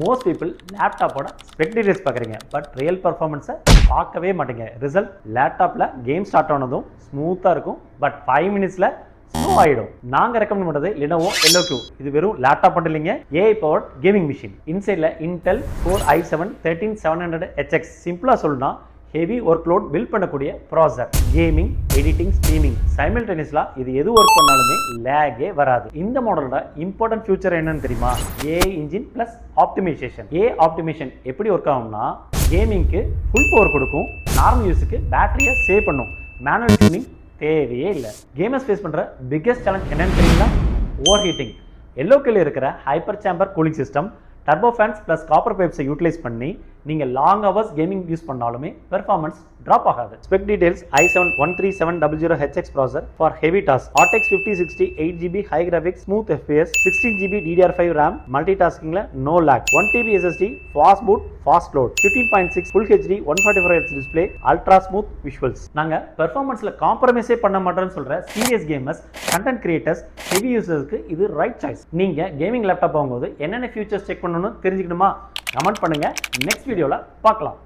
Most people லேப்டாப்போட spec details பார்க்குறீங்க, but real பர்ஃபார்மன்ஸை பார்க்கவே மாட்டீங்க. ரிசல்ட் லேப்டாப்பில் கேம் ஸ்டார்ட் ஆனதும் ஸ்மூத்தாக இருக்கும், பட் 5 மினிட்ஸில் ஸ்லோ ஆகிடும். நாங்கள் ரெக்கமெண்ட் பண்ணுறது Lenovo Eloque. இது வெறும் லேப்டாப் மட்டும் இல்லைங்க, AI பவர்ட் கேமிங் மிஷின். இன்சைடில் Intel Core i7 13700HX. சிம்பிளாக சொல்லணும்னா ஹெவி ஒர்க் லோட் பில்ட் பண்ணக்கூடிய ப்ராசஸர். கேமிங், எடிட்டிங், ஸ்ட்ரீமிங் சைமல்டேனியஸ்லாம் இது எது ஒர்க் பண்ணாலுமே லேகே வராது. இந்த மாடலோட இம்பார்ட்டன்ட் ஃபியூச்சர் என்னன்னு தெரியுமா? AI engine plus optimisation. AI optimisation எப்படி ஒர்க் ஆகும்னா, கேமிங்க்கு ஃபுல் பவர் கொடுக்கும், நார்மல் யூஸுக்கு பேட்டரியை சேவ் பண்ணும். மேனுவல் டியூனிங் தேவையே இல்லை. கேமர்ஸ் ஃபேஸ் பண்ணுற பிக்கெஸ்ட் சேலஞ்ச் என்னன்னு தெரியுங்களா? Over heating. Eloqueல இருக்கிற hyper chamber cooling system, turbo fans plus copper பைப்ஸை யூட்டிலைஸ் பண்ணி நீங்கள் லாங் ஹவர்ஸ் கேமிங் யூஸ் பண்ணாலுமே பெர்ஃபார்மன்ஸ் ட்ராப் ஆகாது. Spec details: i7 13700HX processor for heavy task, RTX 5060 8GB high graphics, smooth FPS, 16GB DDR5 RAM, multi டாஸ்கிங்கில் no lag, 1TB SSD, fast boot, fast load, 15.6 Full HD 144Hz display, ultra smooth visuals. நாங்கள் பெர்ஃபார்மன்ஸில் காம்ப்ரமைஸே பண்ண மாட்டோம்னு சொல்கிற serious gamers, content creators, heavy யூசர்ஸ்க்கு இது right choice. நீங்கள் கேமிங் லேப்டாப் வாங்கும்போது என்னென்ன ஃபியூச்சர்ஸ் செக் பண்ணணும்னு தெரிஞ்சுக்கணுமா? கமெண்ட் பண்ணுங்க, நெக்ஸ்ட் வீடியோவில் பார்க்கலாம்.